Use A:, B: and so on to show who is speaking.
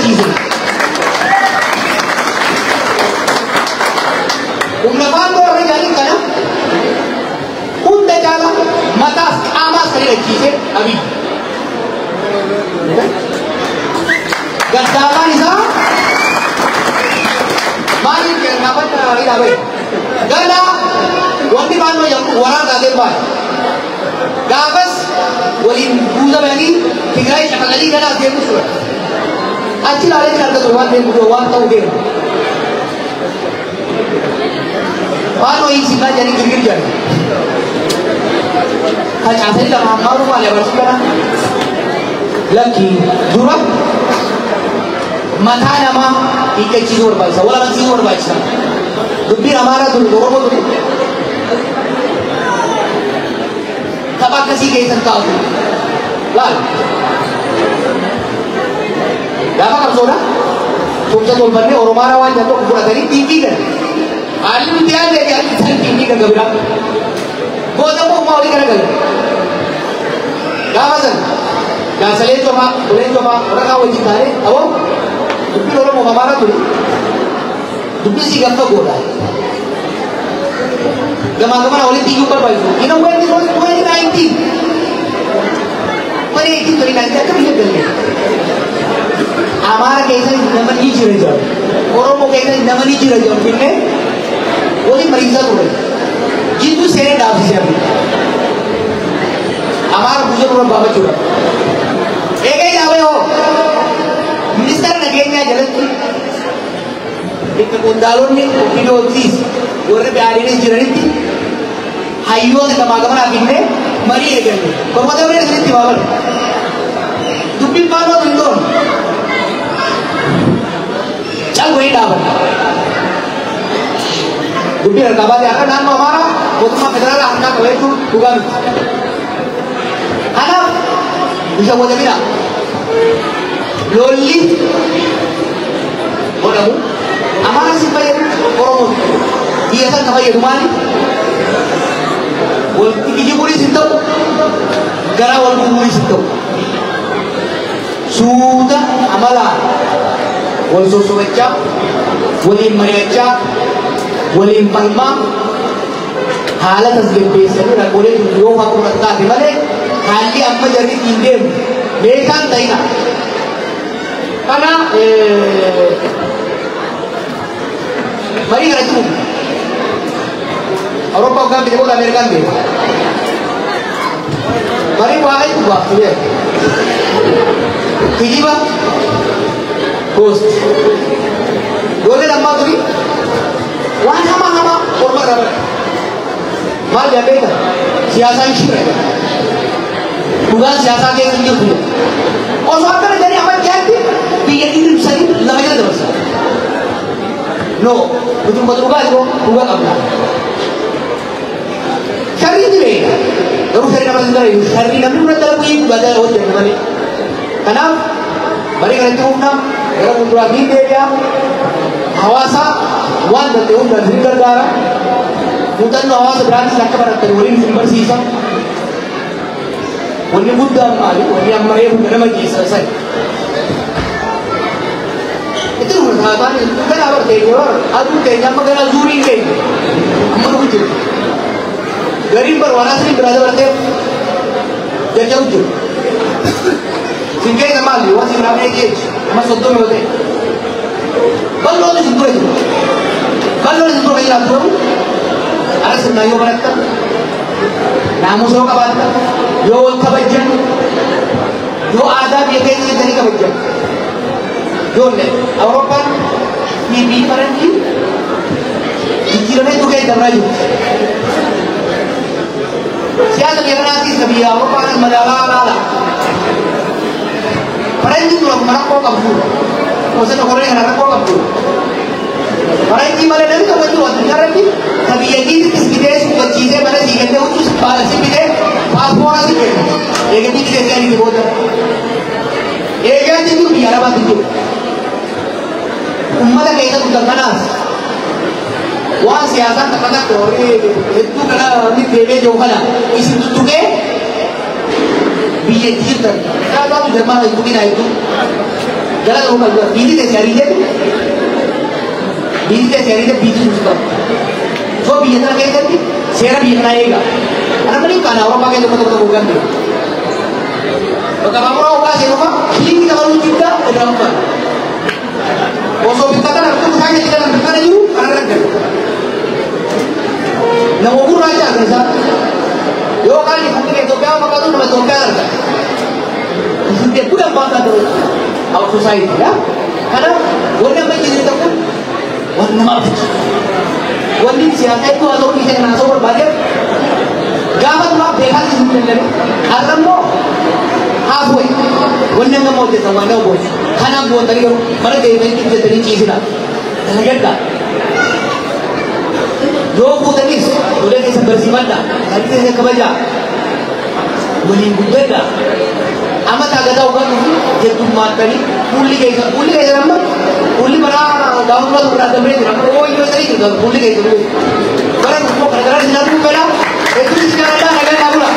A: cheese. Umlamaan ko rin galing ka na. Punta jala matas amas kali cheese abi. Gandaman isa. Mari ke nabat ida be. Gala wandi bano yang wara gade ba. Gagas walin buza bani tigray shakali gala de musu. Achi lale karta to wan de budo wan tau de. Bano isi na jani girgir jani. Kaca asli la maru wale bersikara. Laki durab mata nama ikat चीज़ और बाइसा वाला बंसी और बाइसा दुब्बी हमारा दुर्गोर को दुरी तबाक कसी के संता हो लाल दावा कब सोना तुमसे बोल बन्ने और हमारा वाला जब तो पूरा तरी टीवी कर आलू त्याग दे दिया इधर टीवी कर गबरा गोदा को मारी कर गए दावा सर क्या सले जो माँ orang kau wajib tarik apa Dubbi orang mau हमारा दुरी दुब्बी सी गप्पा गोला गमा वाले तीन ऊपर बाइसो you know when it was 2019 कभी ये कर ले हमारा कैसा नमन ही चिरे जाओ औरों को कैसा नमन ही चिरे जाओ फिर में वो भी मरीज़ा हो गए जितु सेरे डाल से अभी हमारा बुजुर्ग और बाबा चुरा एक ही जावे हो मिनिस्टर नगेंगे जलन की एक कुंडालों में किलो चीज गोरे पे आड़ी ने चिरनी थी हाईवे से कमागमन आकिन्ने मरी है क्या तो मतलब ये सिर्फ बाबर दुब्बी पानो दुंदों चल वही डाबर दुब्बी रकाबा दे आकर नाम हमारा वो तुम्हारा पेट्रोल आंका कवे तू उगान है ना bisa buat apa nak? Loli, orang mu, amara si payah orang mu, biasa kau yang rumah ni, wal tiki jemuri sintau, gara wal jemuri sintau, sudah amalan, wal susu macam, walim macam, walim palma, halat asli biasa ni, nak boleh dua aku rata di mana? खाली अम्मा जरी इंदे मेकान तैना karena mari ngerti Eropa kan tidak boleh Amerika ni mari buat itu buat dia kiji bah host boleh lama tu ni wah sama korban apa mal jaga kan siasat isu bukan siasat yang tunjuk tu. और स्वागत है जरी हमारे क्या है कि ये इधर सही लगे ना दोस्त नो तुम बदलूगा इसको हुआ अपना शरीर नहीं रहेगा तो शरीर अपना जिंदा रहेगा शरीर नम्र में तरह कोई बदल हो जाए वाले तनाव बड़े करते हो ना अगर उनको अभी दे दिया हवासा वन देते हो नजर कर जा रहा मुतन हवासा ब्रांच लक्ष्य पर रखते हो वही सिंपल सीसा वही बुद्ध माली वही हमारे बुद्ध ने मजी सही itu bersahabat itu kan apa dia aku kayaknya magana zuri gay amar kucu garib berwarna sih berada berarti dia jauh sehingga nama liwa sih namanya dia mas soto melote kalau ni sebut itu lagi lalu ada senayo berata namun soal kabar yo kabajan yo ada biaya ini dari kabajan Dole, Eropa ini barang ni, dikiranya tu kayak damai. Siapa yang nanti sebi Eropa yang mendalam. Barang itu orang mana kau kabur, maksudnya orang yang mana kau kabur. Barang ini mana nanti kau tu orang yang nanti, tapi yang ini kita semua ciri mana sih kita itu sebalas sih kita, paspor sih kita, yang ini kita cari di bawah. Yang itu biar apa tu? ummata keessa tutakanas waan siyaasaa takka hedduu kana ni deebee jiru kana isin tuttuqee biyyatti jirtan kaataatu jarmaan hedduu hedduu Jalan bukan gua. Bini deh cari dia tuh. Bini deh cari dia bini suka. So bini tanah kayak tadi. Sera bini naikga. Karena mending kan orang pakai itu betul-betul bukan dia. Kalau orang kasih rumah, bini kita baru juga udah apa? Bosok kita kan aku saja tidak nak berkata juru, karena kan. Nah, umur aja kan sah. Yo kali mungkin itu kau maka tu nama tongkar kan. Dia pun bangga terus. Our society ya. Karena warna macam ini tu, warna apa? Warna siapa itu atau kisah yang nasab berbagai. Gamat mah bekan sebenarnya. Alam mo halfway. Warna nggak mau jadi warna bos. Karena buat tadi mana dia ini jadi cici lah. Terlihat tak? Dua puluh tadi, sudah kita bersifat dah. Tadi saya kebaca. Meninggu beda. Amat agak tahu kan? Jatuh mat tadi. Puli kayak apa? Puli mana? Daun lah sudah ada beri. Oh ini tadi juga puli kayak itu. Barang semua kadang-kadang sinar pun beda. Itu di sinar ada agak tahu lah.